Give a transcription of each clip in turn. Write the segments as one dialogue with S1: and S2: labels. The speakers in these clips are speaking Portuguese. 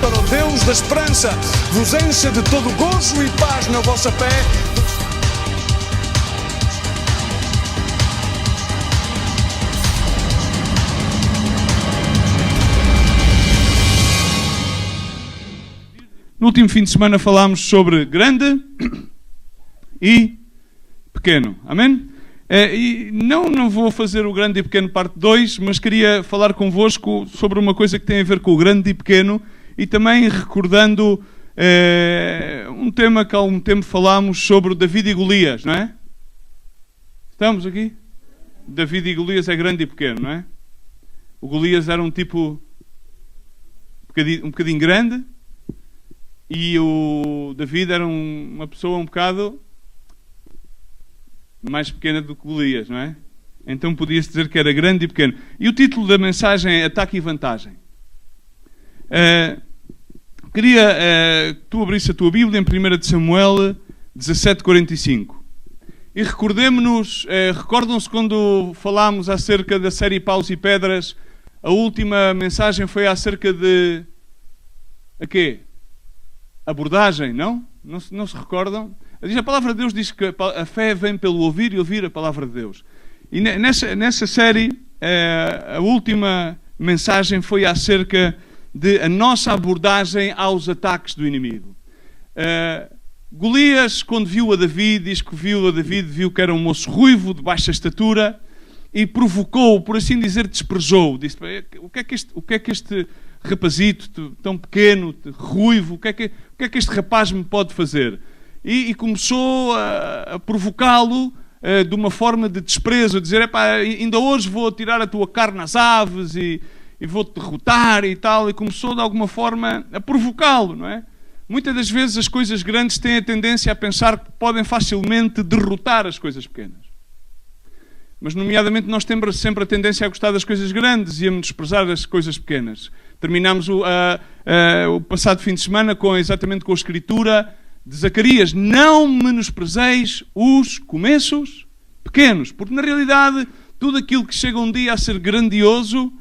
S1: para o Deus da esperança vos encha de todo gozo e paz na vossa fé.
S2: No último fim de semana falámos sobre grande e pequeno. Amém? E não vou fazer o grande e pequeno parte 2, mas queria falar convosco sobre uma coisa que tem a ver com o grande e pequeno e também recordando um tema que há algum tempo falámos sobre o David e Golias, não é? Estamos aqui? David e Golias é grande e pequeno, não é? O Golias era um tipo um bocadinho grande e o David era uma pessoa um bocado mais pequena do que Golias, não é? Então podia-se dizer que era grande e pequeno. E o título da mensagem é Ataque e Vantagem. Queria que tu abrisse a tua Bíblia em 1 Samuel 17:45. E recordemo-nos, recordam-se quando falámos acerca da série Paus e Pedras, a última mensagem foi acerca de a quê? Abordagem, não? Não se recordam? A palavra de Deus diz que a fé vem pelo ouvir e ouvir a palavra de Deus. E nessa série, a última mensagem foi acerca de a nossa abordagem aos ataques do inimigo. Golias, quando viu a David, diz que viu que era um moço ruivo, de baixa estatura, e provocou, por assim dizer, desprezou. Disse, o que é que este rapazito tão pequeno, ruivo, o que é que este rapaz me pode fazer? E começou a provocá-lo de uma forma de desprezo, a dizer, ainda hoje vou tirar a tua carne às aves e vou-te derrotar e tal, e começou de alguma forma a provocá-lo, não é? Muitas das vezes as coisas grandes têm a tendência a pensar que podem facilmente derrotar as coisas pequenas. Mas, nomeadamente, nós temos sempre a tendência a gostar das coisas grandes e a menosprezar as coisas pequenas. Terminámos o passado fim de semana exatamente com a escritura de Zacarias. Não menosprezeis os começos pequenos. Porque, na realidade, tudo aquilo que chega um dia a ser grandioso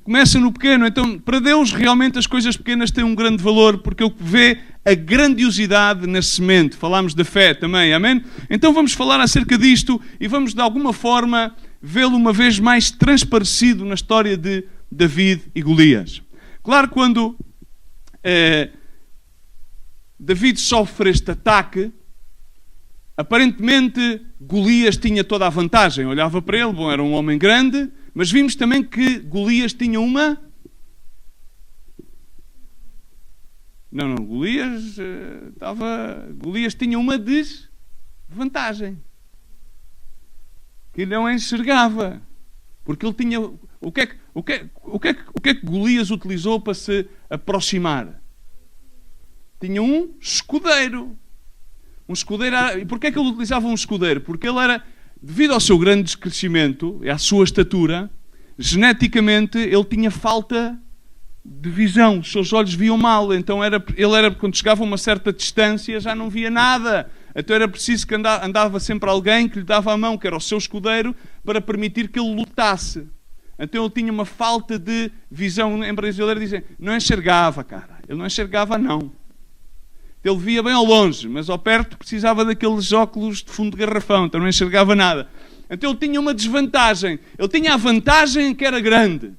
S2: começa no pequeno. Então, para Deus, realmente as coisas pequenas têm um grande valor, porque Ele vê a grandiosidade na semente. Falámos da fé também, amém? Então vamos falar acerca disto e vamos, de alguma forma, vê-lo uma vez mais transparecido na história de David e Golias. Claro, quando David sofre este ataque, aparentemente Golias tinha toda a vantagem. Olhava para ele, era um homem grande, mas vimos também que Golias tinha uma... Golias tinha uma desvantagem. Que não enxergava. Porque ele tinha... O que é que Golias utilizou para se aproximar? Tinha um escudeiro. Um escudeiro. E porquê é que ele utilizava um escudeiro? Porque ele era... Devido ao seu grande crescimento e à sua estatura, geneticamente ele tinha falta de visão. Os seus olhos viam mal. Então quando chegava a uma certa distância, já não via nada. Então era preciso que andava sempre alguém que lhe dava a mão, que era o seu escudeiro, para permitir que ele lutasse. Então ele tinha uma falta de visão. Em brasileiro dizem, não enxergava, cara. Ele não enxergava, não. Ele via bem ao longe, mas ao perto precisava daqueles óculos de fundo de garrafão, então não enxergava nada. Então ele tinha uma desvantagem. Ele tinha a vantagem que era grande.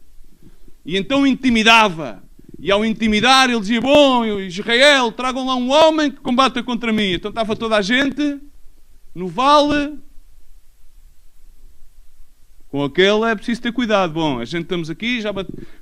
S2: E então intimidava. E ao intimidar ele dizia, bom, Israel, tragam lá um homem que combata contra mim. Então estava toda a gente no vale. Com aquele é preciso ter cuidado. Bom, a gente estamos aqui, já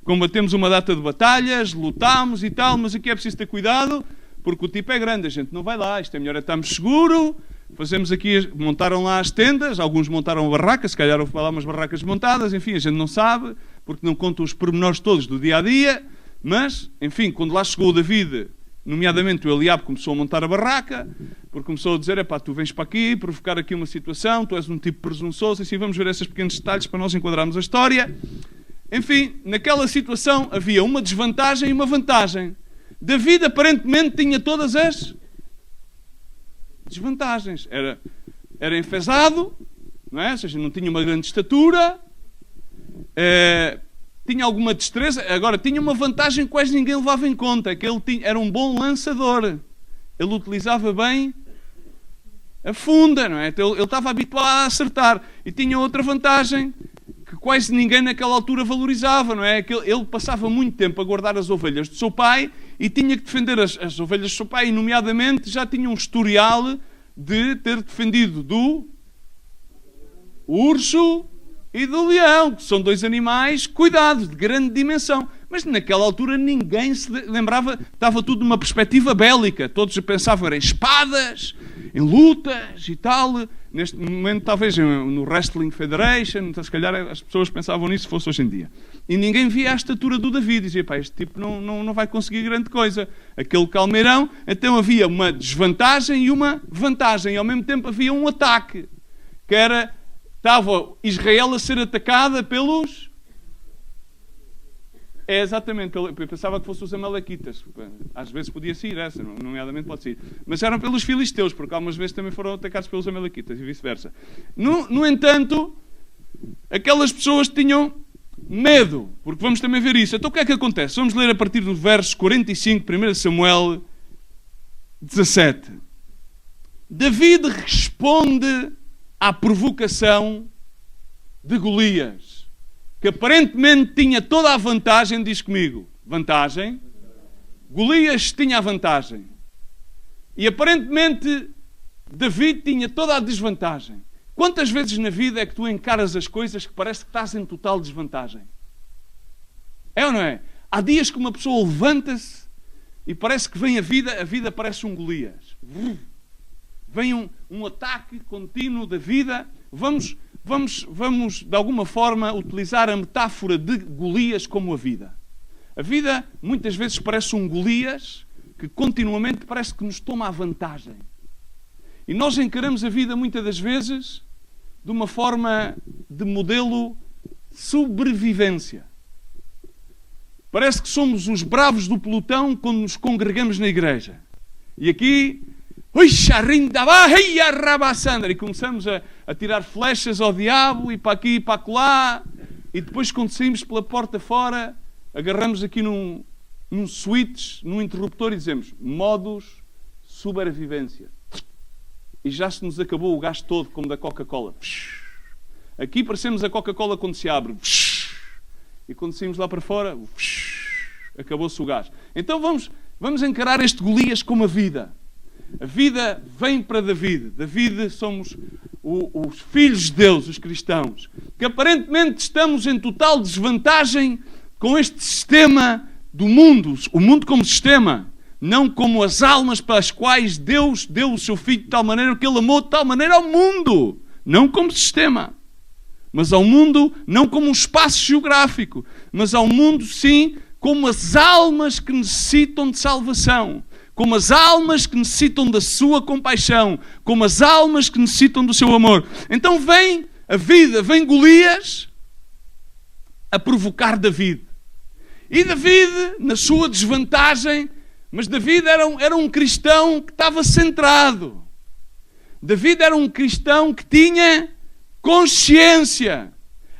S2: combatemos uma data de batalhas, lutámos e tal, mas aqui é preciso ter cuidado, porque o tipo é grande, a gente não vai lá, isto é melhor estarmos seguros. Fazemos aqui, montaram lá as tendas, alguns montaram barracas, se calhar houve lá umas barracas montadas, enfim, a gente não sabe, porque não contam os pormenores todos do dia-a-dia, mas, enfim, quando lá chegou o David, nomeadamente o Eliabe, começou a montar a barraca, porque começou a dizer, tu vens para aqui, provocar aqui uma situação, tu és um tipo presunçoso, assim, vamos ver esses pequenos detalhes para nós enquadrarmos a história. Enfim, naquela situação havia uma desvantagem e uma vantagem. David aparentemente tinha todas as desvantagens. Era enfesado, não é? Ou seja, não tinha uma grande estatura, tinha alguma destreza. Agora, tinha uma vantagem que quase ninguém levava em conta, que ele era um bom lançador. Ele utilizava bem a funda, não é? Então, ele estava habituado a acertar. E tinha outra vantagem que quase ninguém naquela altura valorizava, não é? Que ele passava muito tempo a guardar as ovelhas do seu pai e tinha que defender as ovelhas do seu pai, e nomeadamente já tinha um historial de ter defendido do urso e do leão, que são 2 animais, cuidado, de grande dimensão. Mas naquela altura ninguém se lembrava, estava tudo numa perspectiva bélica. Todos pensavam em espadas, em lutas e tal. Neste momento, talvez no Wrestling Federation, então, se calhar as pessoas pensavam nisso se fosse hoje em dia. E ninguém via a estatura do David. Dizia, pá, este tipo não vai conseguir grande coisa. Aquele calmeirão. Então havia uma desvantagem e uma vantagem. E ao mesmo tempo havia um ataque, que era... Estava Israel a ser atacada pelos... exatamente. Eu pensava que fossem os amalequitas. Às vezes podia ser essa, nomeadamente pode ser. Mas eram pelos filisteus, porque algumas vezes também foram atacados pelos amalequitas e vice-versa. No entanto, aquelas pessoas tinham medo, porque vamos também ver isso. Então o que é que acontece? Vamos ler a partir do verso 45, 1 Samuel 17. David responde à provocação de Golias, que aparentemente tinha toda a vantagem. Diz comigo, vantagem. Golias tinha a vantagem. E aparentemente David tinha toda a desvantagem. Quantas vezes na vida é que tu encaras as coisas que parece que estás em total desvantagem? É ou não é? Há dias que uma pessoa levanta-se e parece que vem a vida parece um Golias. Vem um ataque contínuo da vida. Vamos, de alguma forma, utilizar a metáfora de Golias como a vida. A vida, muitas vezes, parece um Golias que continuamente parece que nos toma a vantagem. E nós encaramos a vida, muitas das vezes, de uma forma de modelo sobrevivência. Parece que somos os bravos do pelotão quando nos congregamos na igreja. E aqui... e começamos a tirar flechas ao diabo, e para aqui e para acolá, e depois quando saímos pela porta fora, agarramos aqui num switch, num interruptor, e dizemos modus sobrevivência. E já se nos acabou o gás todo, como da Coca-Cola. Aqui parecemos a Coca-Cola quando se abre. E quando saímos lá para fora, acabou-se o gás. Então vamos encarar este Golias como a vida. A vida vem para David. David somos os filhos de Deus, os cristãos, que aparentemente estamos em total desvantagem com este sistema do mundo. O mundo como sistema, não como as almas para as quais Deus deu o seu Filho de tal maneira que Ele amou de tal maneira ao mundo. Não como sistema, mas ao mundo não como um espaço geográfico, mas ao mundo, sim, como as almas que necessitam de salvação. Como as almas que necessitam da sua compaixão, como as almas que necessitam do seu amor. Então vem a vida, vem Golias a provocar David. E David, na sua desvantagem, mas David era um cristão que estava centrado. David era um cristão que tinha consciência.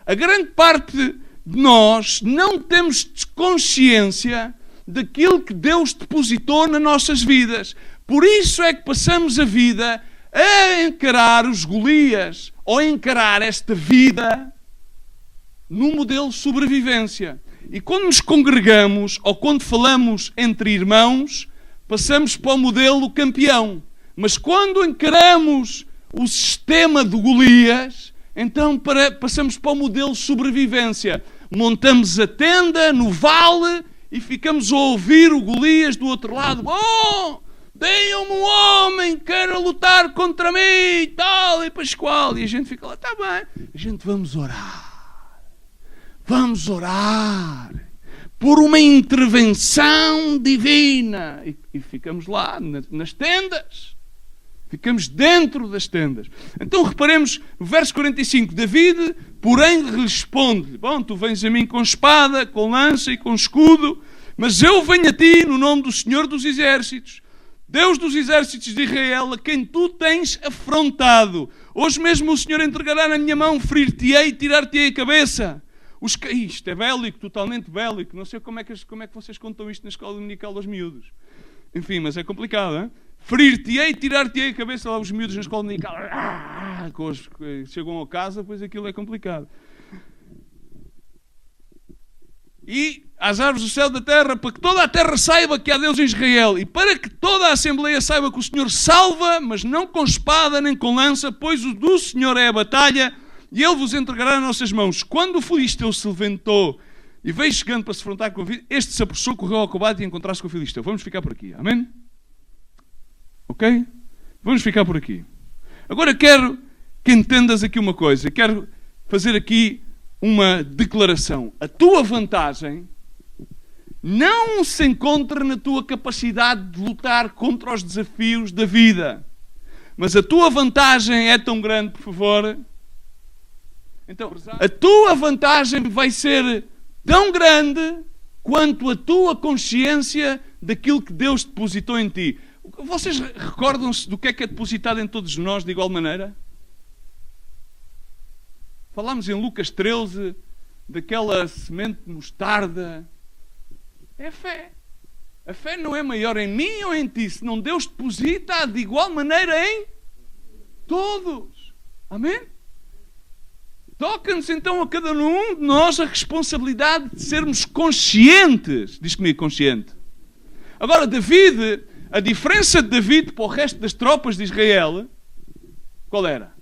S2: A grande parte de nós não temos consciência daquilo que Deus depositou nas nossas vidas. Por isso é que passamos a vida a encarar os Golias, ou a encarar esta vida num modelo de sobrevivência. E quando nos congregamos, ou quando falamos entre irmãos, passamos para o modelo campeão. Mas quando encaramos o sistema de Golias, então passamos para o modelo sobrevivência. Montamos a tenda no vale e ficamos a ouvir o Golias do outro lado. Bom, deem-me um homem que queira lutar contra mim e tal, e pascual. E a gente fica lá, está bem. A gente vamos orar. Vamos orar por uma intervenção divina. E ficamos lá nas tendas. Ficamos dentro das tendas. Então reparemos no verso 45. David, porém, responde: bom, tu vens a mim com espada, com lança e com escudo, mas eu venho a ti no nome do Senhor dos Exércitos, Deus dos Exércitos de Israel, a quem tu tens afrontado. Hoje mesmo o Senhor entregará na minha mão, ferir-te-ei e tirar-te-ei a cabeça. Isto é bélico, totalmente bélico. Não sei como é que vocês contam isto na escola dominical aos miúdos. Enfim, mas é complicado, hein? Ferir-te-ei, tirar-te-ei a cabeça lá os miúdos na escola dominical. Chegam a casa, pois aquilo é complicado. E às árvores do céu e da terra, para que toda a terra saiba que há Deus em Israel, e para que toda a Assembleia saiba que o Senhor salva, mas não com espada nem com lança, pois o do Senhor é a batalha, e Ele vos entregará nas nossas mãos. Quando o filisteu se levantou e veio chegando para se afrontar com a vida, este se apressou, correu ao combate e encontrasse com o filisteu. Vamos ficar por aqui, amém? Ok? Vamos ficar por aqui. Agora quero que entendas aqui uma coisa, quero fazer aqui uma declaração. A tua vantagem não se encontra na tua capacidade de lutar contra os desafios da vida. Mas a tua vantagem é tão grande, por favor. Então, a tua vantagem vai ser tão grande quanto a tua consciência daquilo que Deus depositou em ti. Vocês recordam-se do que é depositado em todos nós de igual maneira? Falámos em Lucas 13 daquela semente de mostarda. É fé. A fé não é maior em mim ou em ti, senão Deus deposita de igual maneira em todos. Amém? Toca-nos então a cada um de nós a responsabilidade de sermos conscientes. Diz comigo, consciente. Agora, David, a diferença de David para o resto das tropas de Israel, qual era?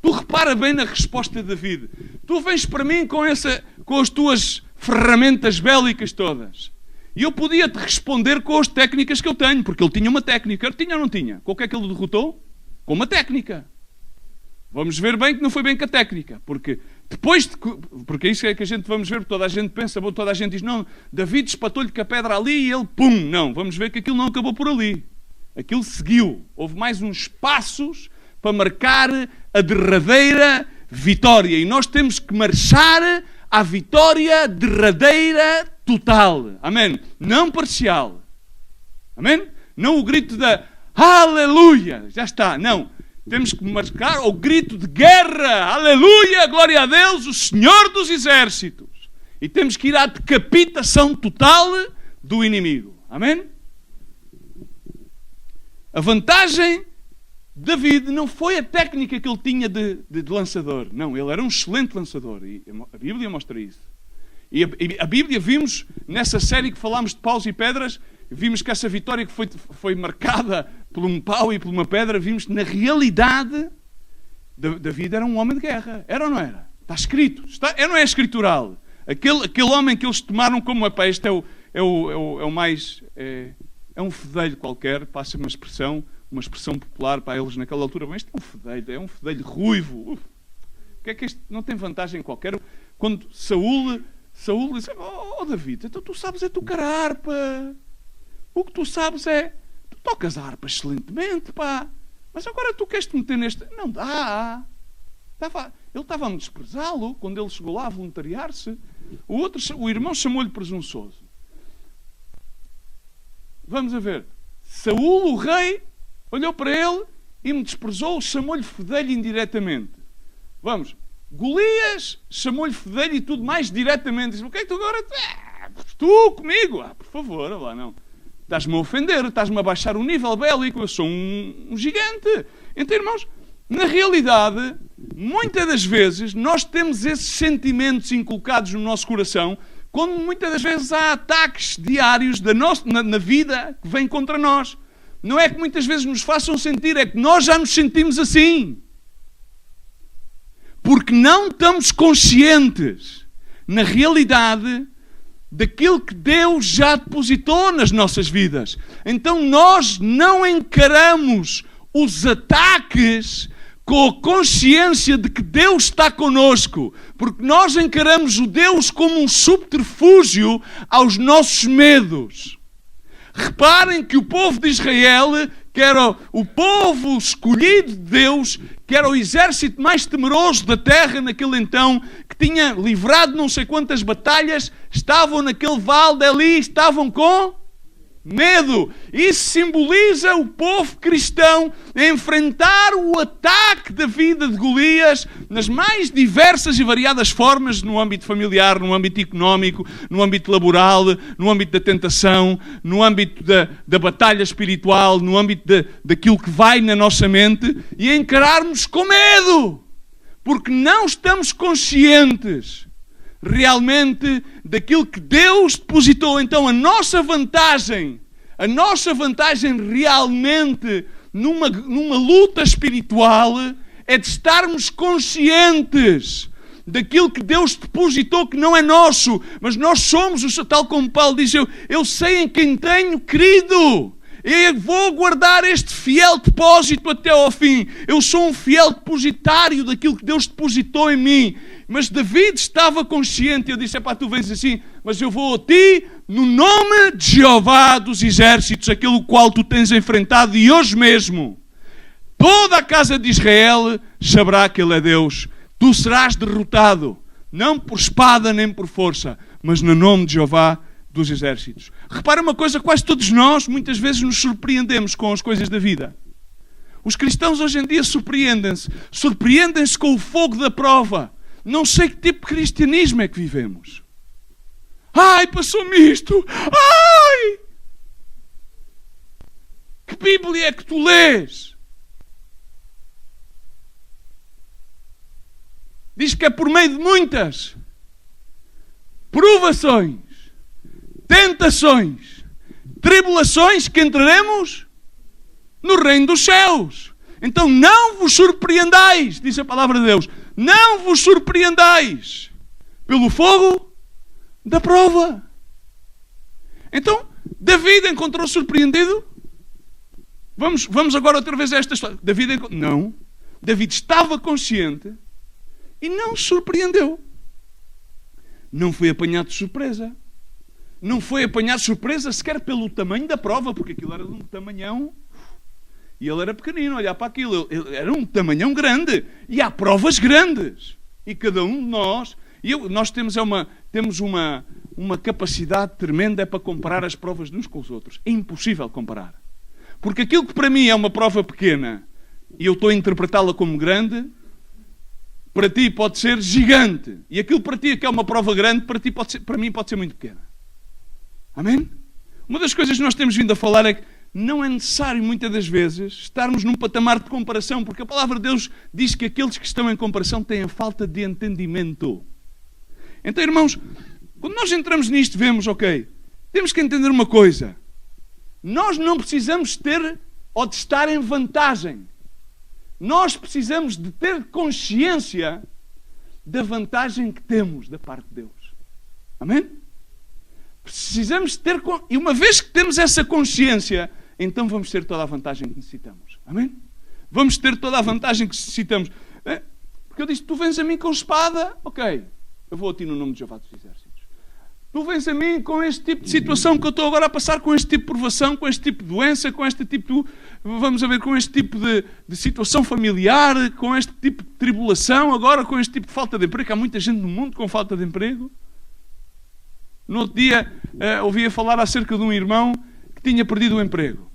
S2: Tu repara bem na resposta de David. Tu vens para mim com as tuas ferramentas bélicas todas. E eu podia-te responder com as técnicas que eu tenho, porque ele tinha uma técnica. Tinha ou não tinha? Com o que é que ele derrotou? Com uma técnica. Vamos ver bem que não foi bem com a técnica. Porque é isso que a gente vamos ver, toda a gente pensa, toda a gente diz, não, David espatou-lhe com a pedra ali e ele, pum, não. Vamos ver que aquilo não acabou por ali. Aquilo seguiu. Houve mais uns passos para marcar a derradeira vitória. E nós temos que marchar à vitória derradeira total. Amém? Não parcial. Amém? Não o grito da aleluia. Já está. Não. Temos que marcar o grito de guerra. Aleluia, glória a Deus, o Senhor dos Exércitos. E temos que ir à decapitação total do inimigo. Amém? A vantagem David não foi a técnica que ele tinha de lançador. Não, ele era um excelente lançador. E a Bíblia mostra isso. E a Bíblia, vimos nessa série que falámos de paus e pedras, vimos que essa vitória que foi marcada por um pau e por uma pedra, vimos que na realidade David era um homem de guerra. Era ou não era? Está escrito. Não é escritural. Aquele homem que eles tomaram como este é o mais... É um fedelho qualquer, passa uma expressão popular para eles naquela altura. Mas este é um fedelho ruivo. O que é que este não tem vantagem qualquer? Quando Saúl diz, David, então tu sabes tocar a harpa. O que tu sabes tu tocas a harpa excelentemente, pá. Mas agora tu queres te meter neste... Não dá. Ele estava a me desprezá-lo quando ele chegou lá a voluntariar-se. O irmão chamou-lhe presunçoso. Vamos a ver. Saúl, o rei, olhou para ele e me desprezou, chamou-lhe fedelho indiretamente. Vamos. Golias chamou-lhe fedelho e tudo mais diretamente. Diz, o que é que tu agora... Tu comigo? Por favor, lá não. Estás-me a ofender, estás-me a baixar o nível bélico, eu sou um gigante. Então, irmãos, na realidade, muitas das vezes, nós temos esses sentimentos inculcados no nosso coração, quando muitas das vezes há ataques diários na vida que vêm contra nós. Não é que muitas vezes nos façam sentir, é que nós já nos sentimos assim. Porque não estamos conscientes, na realidade, daquilo que Deus já depositou nas nossas vidas. Então nós não encaramos os ataques com a consciência de que Deus está conosco, porque nós encaramos o Deus como um subterfúgio aos nossos medos. Reparem que o povo de Israel, que era o povo escolhido de Deus, que era o exército mais temeroso da terra naquele então, que tinha livrado não sei quantas batalhas, estavam naquele vale ali, estavam com Medo. Isso simboliza o povo cristão a enfrentar o ataque da vida de Golias nas mais diversas e variadas formas, no âmbito familiar, no âmbito económico, no âmbito laboral, no âmbito da tentação, no âmbito da batalha espiritual, no âmbito daquilo que vai na nossa mente, e encararmos com medo, porque não estamos conscientes realmente daquilo que Deus depositou. Então a nossa vantagem realmente numa luta espiritual é de estarmos conscientes daquilo que Deus depositou, que não é nosso, mas nós somos, tal como Paulo diz, eu sei em quem tenho crido. Eu vou guardar este fiel depósito até ao fim. Eu sou um fiel depositário daquilo que Deus depositou em mim. Mas David estava consciente. Eu disse, tu vens assim, mas eu vou a ti no nome de Jeová dos exércitos, aquele qual tu tens enfrentado, e hoje mesmo toda a casa de Israel saberá que Ele é Deus. Tu serás derrotado, não por espada nem por força, mas no nome de Jeová dos exércitos. Repara uma coisa, quase todos nós muitas vezes nos surpreendemos com as coisas da vida. Os cristãos hoje em dia surpreendem-se com o fogo da prova. Não sei que tipo de cristianismo é que vivemos. Ai, passou-me isto. Ai! Que Bíblia é que tu lês? Diz que é por meio de muitas provações, tentações, tribulações que entraremos no reino dos céus. Então não vos surpreendais, diz a palavra de Deus, não vos surpreendais pelo fogo da prova. Então, David encontrou surpreendido? Vamos agora outra vez a esta história. Não. David estava consciente e não se surpreendeu. Não foi apanhado de surpresa. Não foi apanhado de surpresa sequer pelo tamanho da prova, porque aquilo era de um tamanhão. E ele era pequenino, olhar para aquilo. Ele era um tamanhão grande. E há provas grandes. E cada um de nós... nós temos uma capacidade tremenda para comparar as provas de uns com os outros. É impossível comparar. Porque aquilo que para mim é uma prova pequena, e eu estou a interpretá-la como grande, para ti pode ser gigante. E aquilo para ti que é uma prova grande, para mim pode ser muito pequena. Amém? Uma das coisas que nós temos vindo a falar é que não é necessário, muitas das vezes, estarmos num patamar de comparação, porque a palavra de Deus diz que aqueles que estão em comparação têm a falta de entendimento. Então, irmãos, quando nós entramos nisto, vemos, temos que entender uma coisa. Nós não precisamos ter ou de estar em vantagem. Nós precisamos de ter consciência da vantagem que temos da parte de Deus. Amém? Precisamos ter... E uma vez que temos essa consciência, então vamos ter toda a vantagem que necessitamos. Amém? Vamos ter toda a vantagem que necessitamos. Porque eu disse, tu vens a mim com espada, eu vou a ti no nome de Jeová dos exércitos. Tu vens a mim com este tipo de situação que eu estou agora a passar, com este tipo de provação, com este tipo de doença, com este tipo com este tipo de situação familiar, com este tipo de tribulação, agora com este tipo de falta de emprego. Há muita gente no mundo com falta de emprego. No outro dia, ouvia falar acerca de um irmão que tinha perdido o emprego.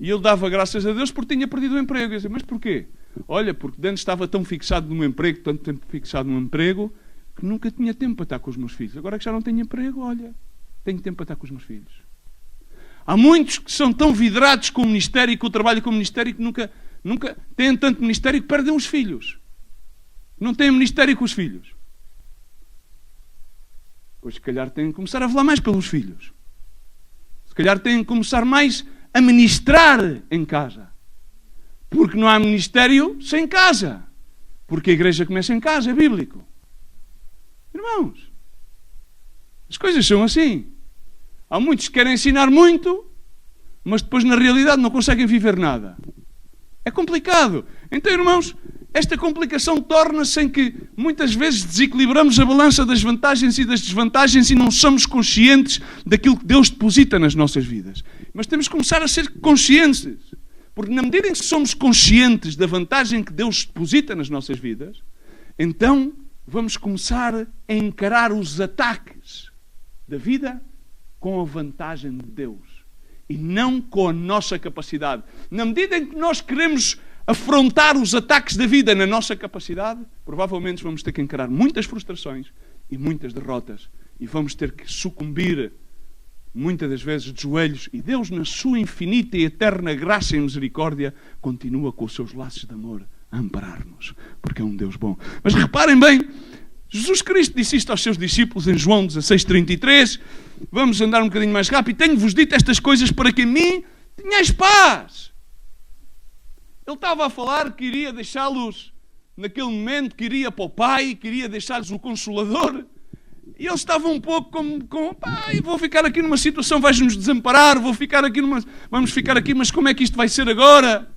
S2: E ele dava graças a Deus porque tinha perdido o emprego. Eu dizia, mas porquê? Olha, porque antes estava tão fixado num emprego, tanto tempo fixado num emprego, que nunca tinha tempo para estar com os meus filhos. Agora que já não tenho emprego, tenho tempo para estar com os meus filhos. Há muitos que são tão vidrados com o ministério e com o trabalho com o ministério que nunca têm tanto ministério que perdem os filhos. Não têm ministério com os filhos. Pois se calhar têm que começar a velar mais pelos filhos. Se calhar têm que começar mais a ministrar em casa. Porque não há ministério sem casa. Porque a igreja começa em casa, é bíblico. Irmãos, as coisas são assim. Há muitos que querem ensinar muito, mas depois na realidade não conseguem viver nada. É complicado. Então, irmãos, esta complicação torna-se em que muitas vezes desequilibramos a balança das vantagens e das desvantagens e não somos conscientes daquilo que Deus deposita nas nossas vidas. Mas temos que começar a ser conscientes. Porque na medida em que somos conscientes da vantagem que Deus deposita nas nossas vidas, então vamos começar a encarar os ataques da vida com a vantagem de Deus e não com a nossa capacidade. Na medida em que nós queremos afrontar os ataques da vida na nossa capacidade, provavelmente vamos ter que encarar muitas frustrações e muitas derrotas e vamos ter que sucumbir muitas das vezes de joelhos, e Deus, na sua infinita e eterna graça e misericórdia, continua com os seus laços de amor a amparar-nos, porque é um Deus bom. Mas reparem bem, Jesus Cristo disse isto aos seus discípulos em João 16:33. Vamos andar um bocadinho mais rápido. Tenho-vos dito estas coisas para que em mim tenhais paz. Ele estava a falar que iria deixá-los naquele momento, que iria para o Pai, que iria deixar-lhes o Consolador. E eles estavam um pouco como pai, vou ficar aqui numa situação, vais-nos desamparar, vamos ficar aqui, mas como é que isto vai ser agora?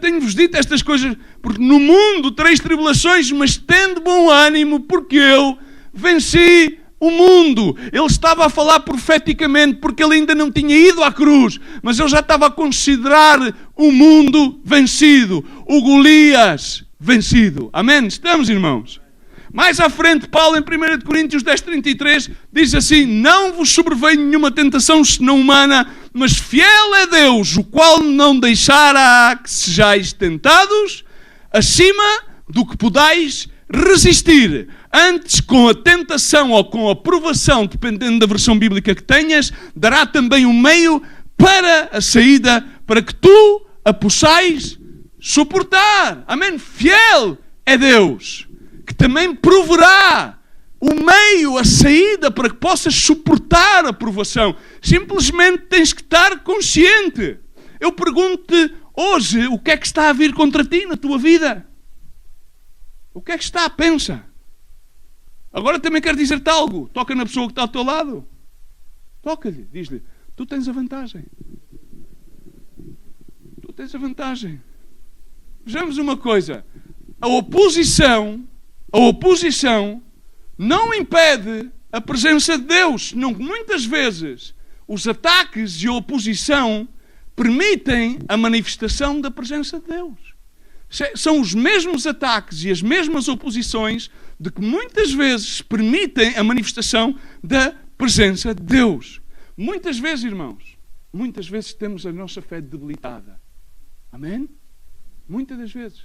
S2: Tenho-vos dito estas coisas, porque no mundo tereis tribulações, mas tende bom ânimo, porque eu venci o mundo. Ele estava a falar profeticamente, porque ele ainda não tinha ido à cruz, mas ele já estava a considerar o mundo vencido, o Golias vencido. Amém? Estamos, irmãos? Mais à frente, Paulo, em 1 Coríntios 10:33, diz assim: não vos sobreveio nenhuma tentação senão humana, mas fiel é Deus, o qual não deixará que sejais tentados acima do que podais resistir. Antes, com a tentação ou com a provação, dependendo da versão bíblica que tenhas, dará também um meio para a saída, para que tu a possais suportar. Amém? Fiel é Deus, que também proverá o meio, a saída, para que possas suportar a provação. Simplesmente tens que estar consciente. Eu pergunto-te hoje, o que é que está a vir contra ti na tua vida? O que é que está? Pensa. Agora também quero dizer-te algo. Toca na pessoa que está ao teu lado. Toca-lhe, diz-lhe, tu tens a vantagem. Tu tens a vantagem. Vejamos uma coisa. A oposição não impede a presença de Deus. Muitas vezes os ataques e a oposição permitem a manifestação da presença de Deus. São os mesmos ataques e as mesmas oposições de que muitas vezes permitem a manifestação da presença de Deus. Muitas vezes, irmãos, temos a nossa fé debilitada. Amém? Muitas das vezes.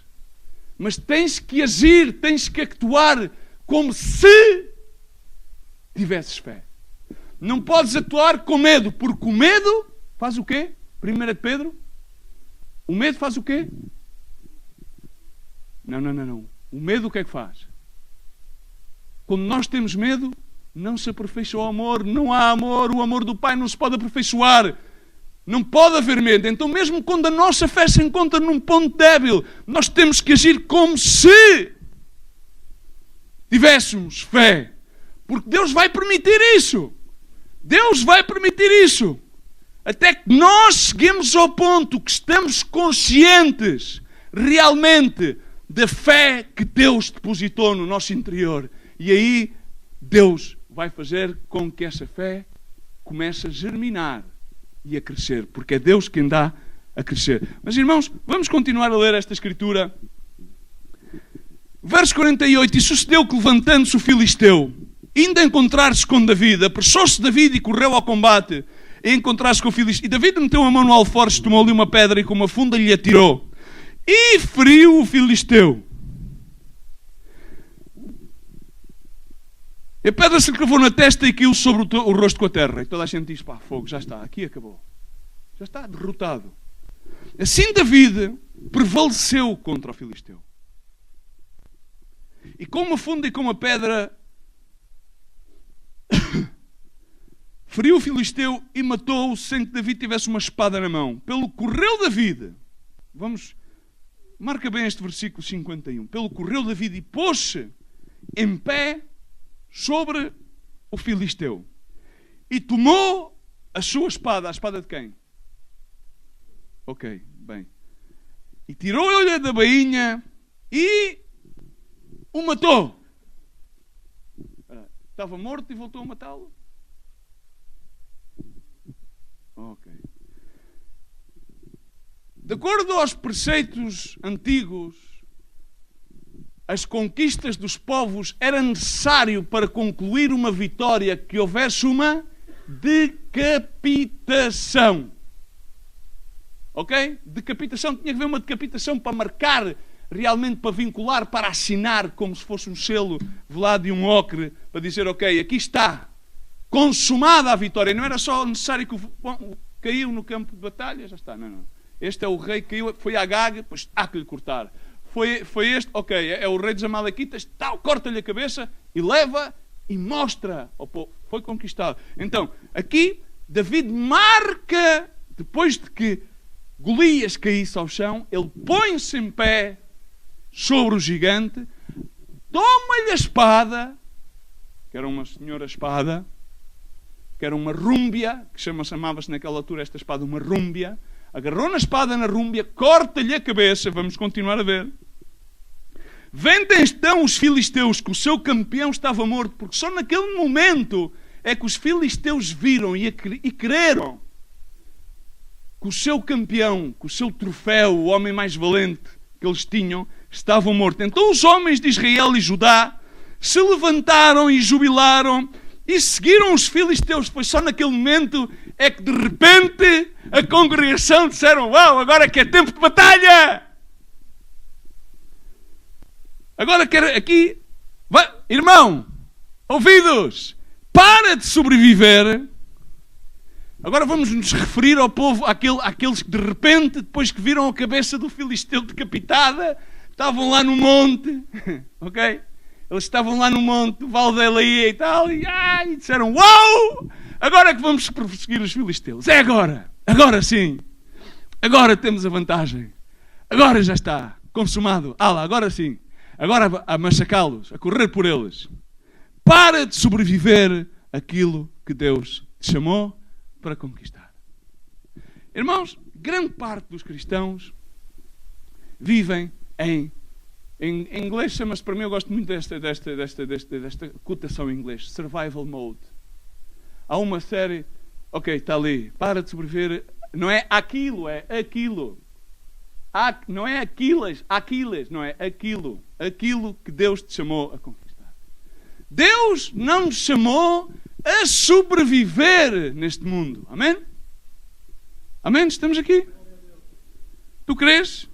S2: Mas tens que agir, tens que actuar como se tivesses fé. Não podes atuar com medo, porque o medo faz o quê? 1 Pedro? O medo faz o quê? Não. O medo o que é que faz? Quando nós temos medo, não se aperfeiçoa o amor, não há amor, o amor do Pai não se pode aperfeiçoar. Não pode haver medo. Então, mesmo quando a nossa fé se encontra num ponto débil, nós temos que agir como se tivéssemos fé. Porque Deus vai permitir isso. Deus vai permitir isso. Até que nós cheguemos ao ponto que estamos conscientes realmente da fé que Deus depositou no nosso interior. E aí Deus vai fazer com que essa fé comece a germinar e a crescer, porque é Deus quem dá a crescer. Mas, irmãos, vamos continuar a ler esta Escritura. Verso 48. E sucedeu que, levantando-se o Filisteu, indo a encontrar-se com David, apressou-se David e correu ao combate, e encontrar-se com o Filisteu. E David meteu a mão no alforje, tomou-lhe uma pedra e com uma funda lhe atirou, e feriu o Filisteu. E a pedra se lhe cravou na testa e caiu sobre o rosto com a terra. E toda a gente diz, fogo, já está, aqui acabou. Já está derrotado. Assim David prevaleceu contra o Filisteu. E com uma funda e com uma pedra feriu o Filisteu e matou-o sem que David tivesse uma espada na mão. Pelo que correu David, marca bem este versículo 51. Pelo que correu David e pôs-se em pé sobre o Filisteu e tomou a sua espada. A espada de quem? Ok, bem. E tirou-lhe da bainha e o matou. Estava morto e voltou a matá-lo? Ok. De acordo aos preceitos antigos, as conquistas dos povos era necessário para concluir uma vitória que houvesse uma decapitação. Ok? Decapitação, tinha que haver uma decapitação para marcar, realmente para vincular, para assinar, como se fosse um selo velado e um ocre, para dizer, ok, aqui está, consumada a vitória. Não era só necessário que caiu no campo de batalha, já está, não. Este é o rei que caiu, foi a Agag, pois há que lhe cortar. Foi este, ok, é o rei dos Amalequitas, tal, corta-lhe a cabeça e leva e mostra ao povo. Foi conquistado. Então, aqui, David marca, depois de que Golias caísse ao chão, ele põe-se em pé sobre o gigante, toma-lhe a espada, que era uma senhora espada, que era uma rúmbia, que chamava-se naquela altura esta espada uma rúmbia, agarrou na espada na rúmbia, corta-lhe a cabeça, vamos continuar a ver. Vendem então os filisteus que o seu campeão estava morto, porque só naquele momento é que os filisteus viram e creram que o seu campeão, que o seu troféu, o homem mais valente que eles tinham, estava morto. Então os homens de Israel e Judá se levantaram e jubilaram e seguiram os filisteus. Foi só naquele momento é que de repente a congregação disseram: uau, agora que é tempo de batalha! Agora quero aqui, vai, irmão, ouvidos, para de sobreviver. Agora vamos nos referir ao povo, àqueles que de repente, depois que viram a cabeça do filisteu decapitada, estavam lá no monte, ok? Eles estavam lá no monte do Vale da Elaia e tal, e disseram: uau, agora é que vamos perseguir os filisteus. É agora sim, agora temos a vantagem, agora já está, consumado, agora sim, agora a massacá-los, a correr por eles. Para de sobreviver aquilo que Deus te chamou para conquistar. Irmãos, grande parte dos cristãos vivem em inglês chama-se, para mim eu gosto muito desta cotação em inglês, survival mode. Há uma série, ok, está ali, para de sobreviver, não é aquilo, é aquilo. Não é Aquiles, não é aquilo que Deus te chamou a conquistar. Deus não nos chamou a sobreviver neste mundo. Amém? Amém? Estamos aqui? Tu crês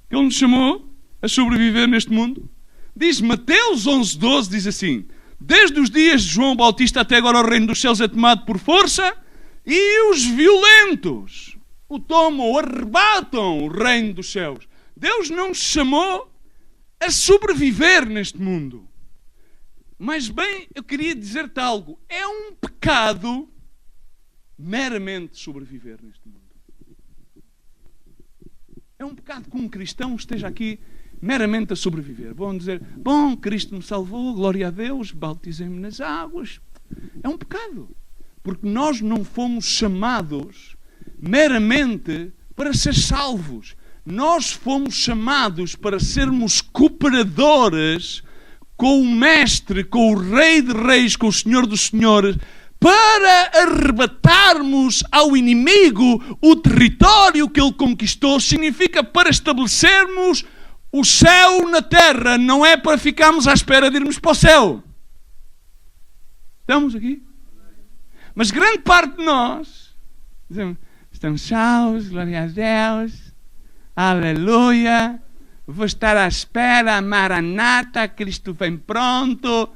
S2: que Ele nos chamou a sobreviver neste mundo? Diz Mateus 11:12, diz assim: desde os dias de João Bautista até agora o reino dos céus é tomado por força e os violentos o tomam, o arrebatam o reino dos céus. Deus não nos chamou a sobreviver neste mundo. Mas bem, eu queria dizer-te algo. É um pecado meramente sobreviver neste mundo. É um pecado que um cristão esteja aqui meramente a sobreviver. Vão dizer: bom, Cristo me salvou, glória a Deus, batizei-me nas águas. É um pecado. Porque nós não fomos chamados meramente para ser salvos. Nós fomos chamados para sermos cooperadores com o Mestre, com o Rei de Reis, com o Senhor dos Senhores, para arrebatarmos ao inimigo o território que ele conquistou. Significa para estabelecermos o céu na terra, não é para ficarmos à espera de irmos para o céu. Estamos aqui? Mas grande parte de nós dizemos: estamos salvos, glória a Deus, aleluia, vou estar à espera, Maranata, Cristo vem pronto,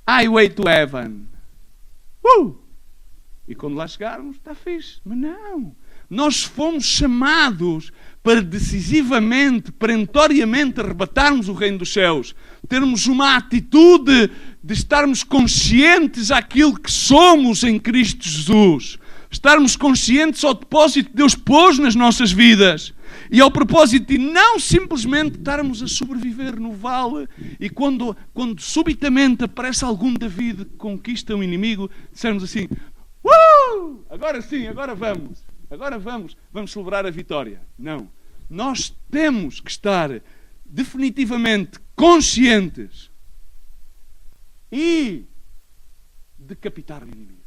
S2: highway to heaven. E quando lá chegarmos, está fixe. Mas não. Nós fomos chamados para decisivamente, perentoriamente arrebatarmos o reino dos céus. Termos uma atitude de estarmos conscientes daquilo que somos em Cristo Jesus. Estarmos conscientes ao depósito que Deus pôs nas nossas vidas. E ao propósito de não simplesmente estarmos a sobreviver no vale e quando subitamente aparece algum David que conquista um inimigo, dissermos assim: agora sim, agora vamos celebrar a vitória. Não. Nós temos que estar definitivamente conscientes e decapitar o inimigo.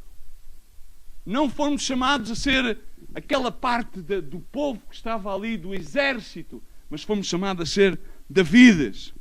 S2: Não fomos chamados a ser aquela parte do povo que estava ali, do exército, mas fomos chamados a ser Davides.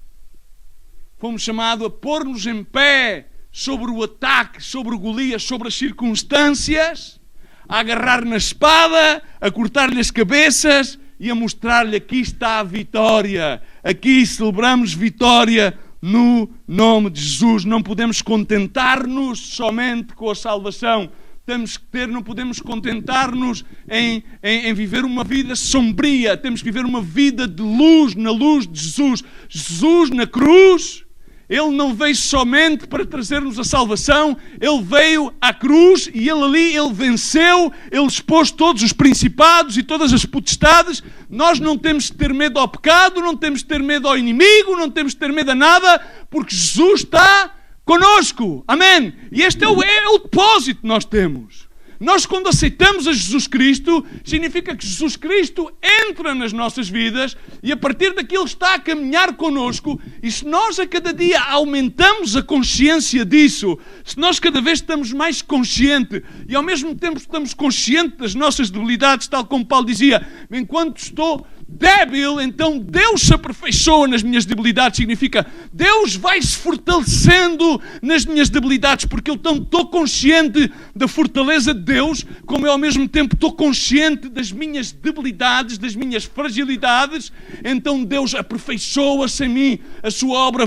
S2: Fomos chamados a pôr-nos em pé sobre o ataque, sobre o Golias, sobre as circunstâncias, a agarrar na espada, a cortar-lhe as cabeças e a mostrar-lhe: aqui está a vitória, aqui celebramos vitória no nome de Jesus. Não podemos contentar-nos somente com a salvação. Temos que ter, não podemos contentar-nos em viver uma vida sombria. Temos que viver uma vida de luz, na luz de Jesus. Jesus na cruz, Ele não veio somente para trazer-nos a salvação. Ele veio à cruz e Ele venceu. Ele expôs todos os principados e todas as potestades. Nós não temos de ter medo ao pecado, não temos de ter medo ao inimigo, não temos de ter medo a nada, porque Jesus está conosco. Amém? E este é o depósito que nós temos. Nós, quando aceitamos a Jesus Cristo, significa que Jesus Cristo entra nas nossas vidas e a partir daqui Ele está a caminhar connosco. E se nós a cada dia aumentamos a consciência disso, se nós cada vez estamos mais conscientes e ao mesmo tempo estamos conscientes das nossas debilidades, tal como Paulo dizia: enquanto estou débil, então Deus se aperfeiçoa nas minhas debilidades. Significa, Deus vai se fortalecendo nas minhas debilidades, porque eu estou consciente da fortaleza de Deus, como eu ao mesmo tempo estou consciente das minhas debilidades, das minhas fragilidades. Então Deus aperfeiçoa-se em mim, a sua obra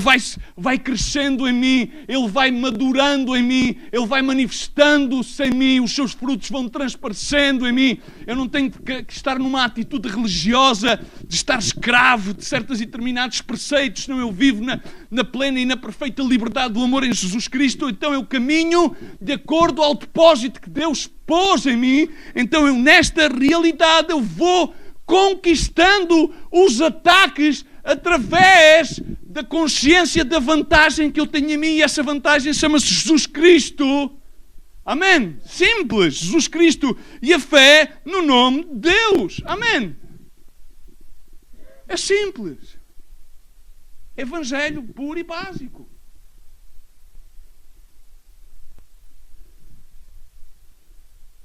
S2: vai crescendo em mim, Ele vai madurando em mim, Ele vai manifestando-se em mim, os seus frutos vão transparecendo em mim. Eu não tenho que estar numa atitude religiosa de estar escravo de certos e determinados preceitos, senão eu vivo na plena e na perfeita liberdade do amor em Jesus Cristo. Então eu caminho de acordo ao depósito que Deus pôs em mim. Então eu, nesta realidade, eu vou conquistando os ataques através da consciência da vantagem que eu tenho em mim, e essa vantagem chama-se Jesus Cristo. Amém? Simples. Jesus Cristo e a fé no nome de Deus. Amém? É simples. Evangelho puro e básico.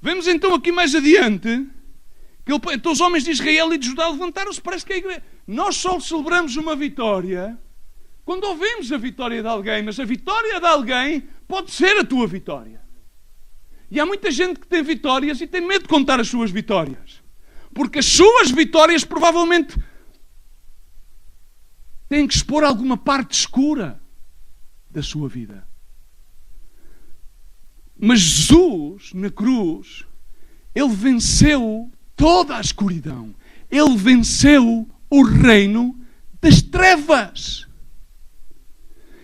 S2: Vemos então aqui mais adiante que então os homens de Israel e de Judá levantaram-se. Parece que a igreja... Nós só celebramos uma vitória quando ouvimos a vitória de alguém, mas a vitória de alguém pode ser a tua vitória. E há muita gente que tem vitórias e tem medo de contar as suas vitórias, porque as suas vitórias provavelmente têm que expor alguma parte escura da sua vida. Mas Jesus, na cruz, Ele venceu toda a escuridão. Ele venceu o reino das trevas.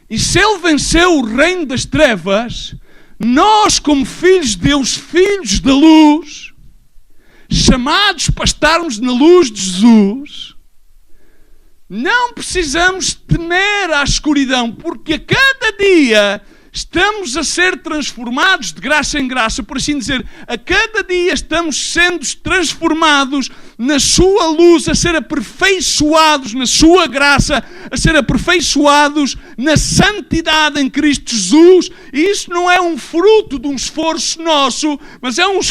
S2: E se Ele venceu o reino das trevas, nós, como filhos de Deus, filhos da luz, chamados para estarmos na luz de Jesus, não precisamos temer à escuridão, porque a cada dia estamos a ser transformados de graça em graça, por assim dizer. A cada dia estamos sendo transformados na sua luz, a ser aperfeiçoados na sua graça, a ser aperfeiçoados na santidade em Cristo Jesus. E isso não é um fruto de um esforço nosso, mas é um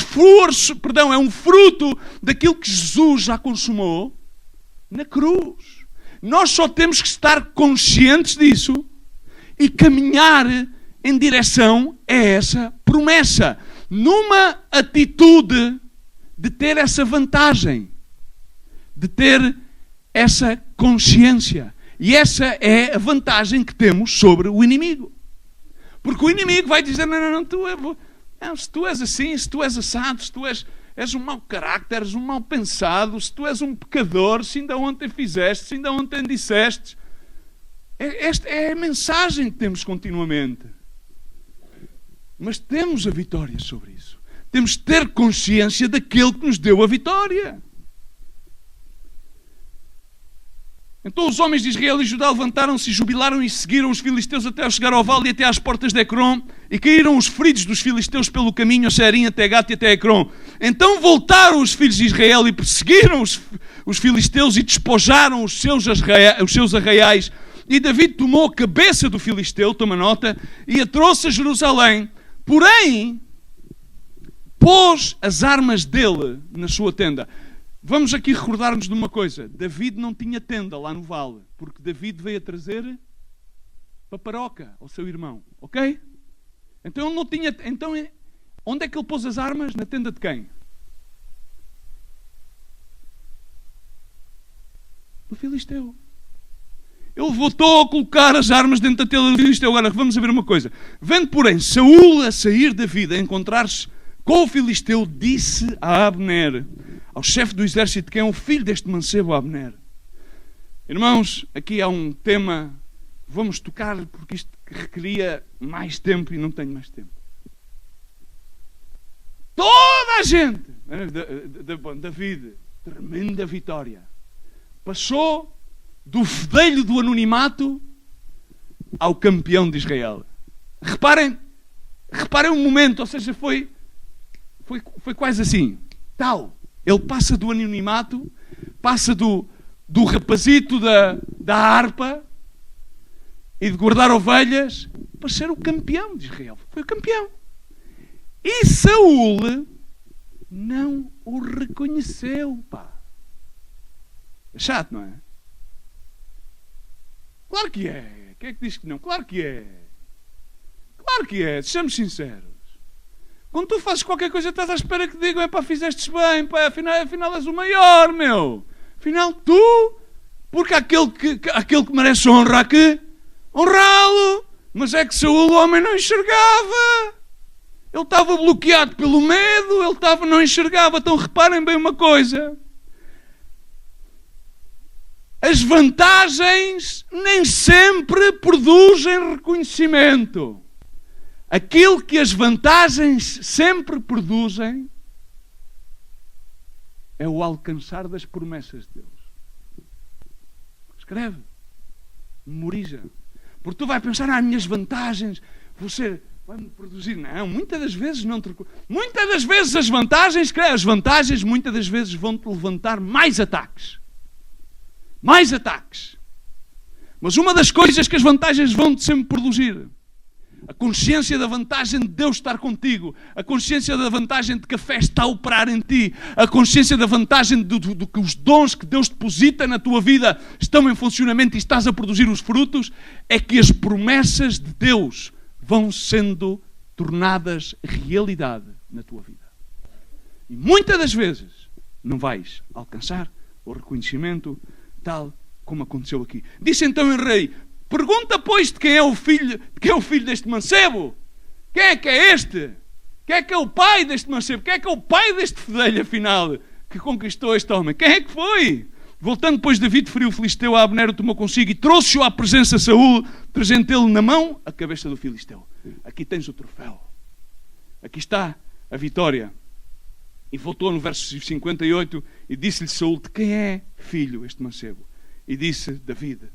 S2: fruto daquilo que Jesus já consumou na cruz. Nós só temos que estar conscientes disso e caminhar em direção a essa promessa, numa atitude de ter essa vantagem, de ter essa consciência. E essa é a vantagem que temos sobre o inimigo. Porque o inimigo vai dizer: não, se tu és assim, se tu és assado, se tu és um mau carácter, és um mau pensado, se tu és um pecador, se ainda ontem fizeste, se ainda ontem disseste. Esta é a mensagem que temos continuamente. Mas temos a vitória sobre isso. Temos de ter consciência daquele que nos deu a vitória. Então os homens de Israel e Judá levantaram-se e jubilaram e seguiram os filisteus até chegar ao vale e até às portas de Ecrom, e caíram os feridos dos filisteus pelo caminho a Serim, até Gate e até Ecrom. Então voltaram os filhos de Israel e perseguiram os filisteus e despojaram os seus arraiais. E David tomou a cabeça do filisteu, toma nota, e a trouxe a Jerusalém. Porém, pôs as armas dele na sua tenda. Vamos aqui recordar-nos de uma coisa. David não tinha tenda lá no vale, porque David veio a trazer paparoca ao seu irmão, ok? Então ele não tinha... Então, onde é que ele pôs as armas? Na tenda de quem? Do filisteu. Ele voltou a colocar as armas dentro da tenda do filisteu. Agora vamos ver uma coisa. Vendo, porém, Saúl a sair da vida, a encontrar-se com o filisteu, disse a Abner, ao chefe do exército, que é o filho deste mancebo Abner. Irmãos, aqui há um tema, vamos tocar, porque isto requeria mais tempo e não tenho mais tempo. Toda a gente, David, tremenda vitória, passou do fedelho do anonimato ao campeão de Israel. Reparem um momento, ou seja, foi quase assim, tal. Ele passa do anonimato, passa do rapazito da harpa e de guardar ovelhas para ser o campeão de Israel. Foi o campeão. E Saúl não o reconheceu, pá. É chato, não é? Claro que é. Quem é que diz que não? Claro que é. Claro que é. Sejamos sinceros. Quando tu fazes qualquer coisa, estás à espera que digam, pá, fizeste bem, pá, afinal és o maior, meu. Afinal tu, porque aquele que merece honra aqui, honrá-lo. Mas é que Saúl, o homem, não enxergava. Ele estava bloqueado pelo medo, não enxergava. Então reparem bem uma coisa. As vantagens nem sempre produzem reconhecimento. Aquilo que as vantagens sempre produzem é o alcançar das promessas de Deus. Escreve. Memoriza. Porque tu vais pensar, minhas vantagens, você vai-me produzir. Não, muitas das vezes não te... Muitas das vezes as vantagens muitas das vezes vão-te levantar mais ataques. Mais ataques. Mas uma das coisas que as vantagens vão-te sempre produzir, a consciência da vantagem de Deus estar contigo, a consciência da vantagem de que a fé está a operar em ti, a consciência da vantagem do que os dons que Deus deposita na tua vida estão em funcionamento e estás a produzir os frutos, é que as promessas de Deus vão sendo tornadas realidade na tua vida. E muitas das vezes não vais alcançar o reconhecimento tal como aconteceu aqui. Disse então o rei, pergunta pois de quem é o filho deste mancebo? Quem é que é este? Quem é que é o pai deste mancebo? Quem é que é o pai deste fedelho afinal que conquistou este homem? Quem é que foi? Voltando depois David feriu o filisteu, a Abner o tomou consigo e trouxe-o à presença de Saúl, trazendo ele na mão a cabeça do filisteu. Aqui tens o troféu. Aqui está a vitória. E voltou no verso 58 e disse-lhe Saúl, de quem é filho este mancebo? E disse David,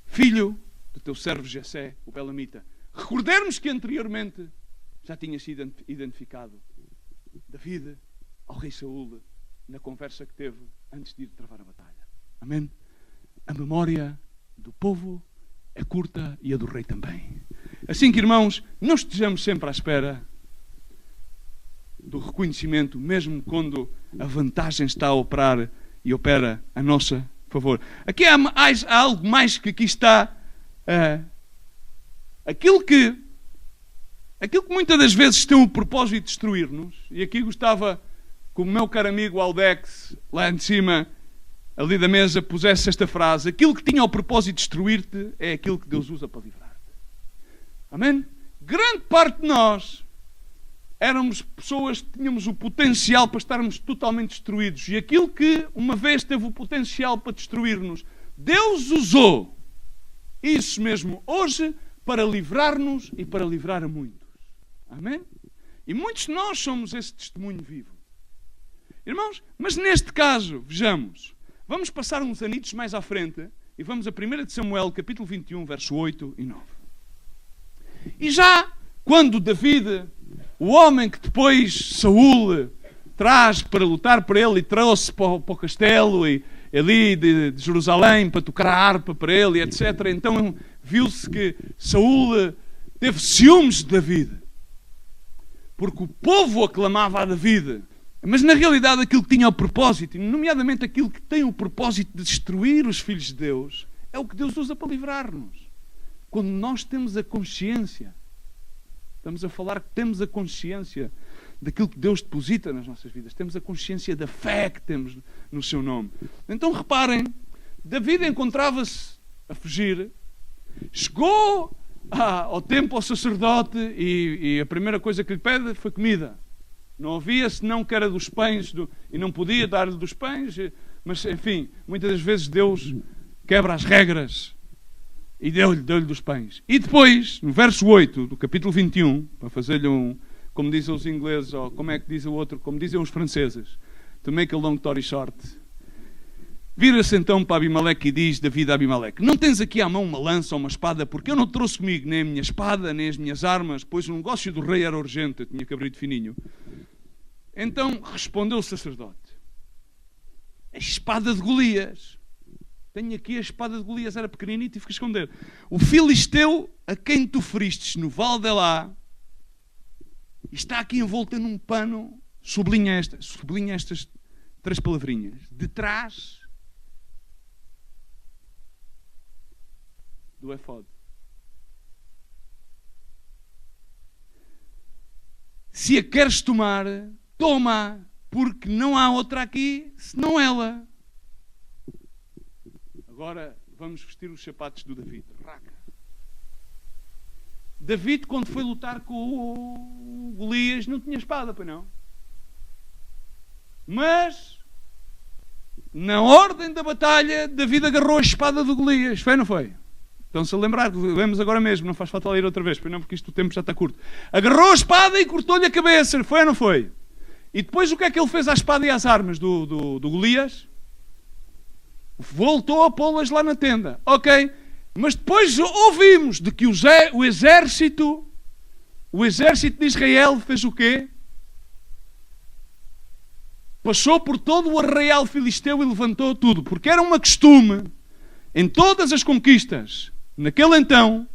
S2: filho do teu servo Jessé, o belamita. Recordarmos que anteriormente já tinha sido identificado David ao rei Saúl na conversa que teve antes de ir travar a batalha. Amém? A memória do povo é curta e a do rei também. Assim que, irmãos, não estejamos sempre à espera do reconhecimento, mesmo quando a vantagem está a operar e opera a nosso favor. Aqui há algo mais que aqui está. Aquilo que muitas das vezes tem o propósito de destruir-nos, e aqui gostava que o meu caro amigo Aldex, lá em cima, ali da mesa, pusesse esta frase: aquilo que tinha o propósito de destruir-te é aquilo que Deus usa para livrar-te. Amém? Grande parte de nós éramos pessoas que tínhamos o potencial para estarmos totalmente destruídos. E aquilo que uma vez teve o potencial para destruir-nos, Deus usou isso mesmo hoje para livrar-nos e para livrar a muitos. Amém? E muitos de nós somos esse testemunho vivo. Irmãos, mas neste caso, vejamos, vamos passar uns anitos mais à frente e vamos a 1 de Samuel, capítulo 21, verso 8 e 9. E já quando David, o homem que depois Saúl traz para lutar por ele e trouxe para o castelo e ali de Jerusalém para tocar a harpa para ele, etc. Então viu-se que Saúl teve ciúmes de David, porque o povo aclamava a David. Mas na realidade aquilo que tinha o propósito, nomeadamente aquilo que tem o propósito de destruir os filhos de Deus, é o que Deus usa para livrar-nos. Quando nós temos a consciência Estamos a falar que temos a consciência daquilo que Deus deposita nas nossas vidas. Temos a consciência da fé que temos no seu nome. Então reparem, David encontrava-se a fugir, chegou ao templo ao sacerdote e a primeira coisa que lhe pede foi comida. Não havia senão que era dos pães e não podia dar-lhe dos pães, mas enfim, muitas das vezes Deus quebra as regras e deu-lhe dos pães. E depois, no verso 8 do capítulo 21, para fazer-lhe como dizem os ingleses, ou como é que diz o outro, como dizem os franceses, to make a long story short, vira-se então para Abimeleque e diz David a Abimeleque: não tens aqui à mão uma lança ou uma espada, porque eu não trouxe comigo nem a minha espada, nem as minhas armas, pois o negócio do rei era urgente, eu tinha cabrito fininho. Então respondeu o sacerdote: a espada de Golias. Tenho aqui a espada de Golias, era pequenina e tive que esconder. O filisteu a quem tu feristes no Vale de Elá está aqui envolta num pano, sublinha estas 3 palavrinhas, de trás do éfode. Se a queres tomar, toma, porque não há outra aqui senão ela. Agora vamos vestir os sapatos do David. Raca. David, quando foi lutar com o Golias, não tinha espada, pois não? Mas, na ordem da batalha, David agarrou a espada do Golias. Foi ou não foi? Estão-se a lembrar, vemos agora mesmo, não faz falta ler outra vez, pois não, porque isto o tempo já está curto. Agarrou a espada e cortou-lhe a cabeça. Foi ou não foi? E depois o que é que ele fez à espada e às armas do Golias? Voltou a pô-las lá na tenda. Ok? Mas depois ouvimos de que o exército de Israel fez o quê? Passou por todo o arraial filisteu e levantou tudo. Porque era uma costume, em todas as conquistas, naquele então,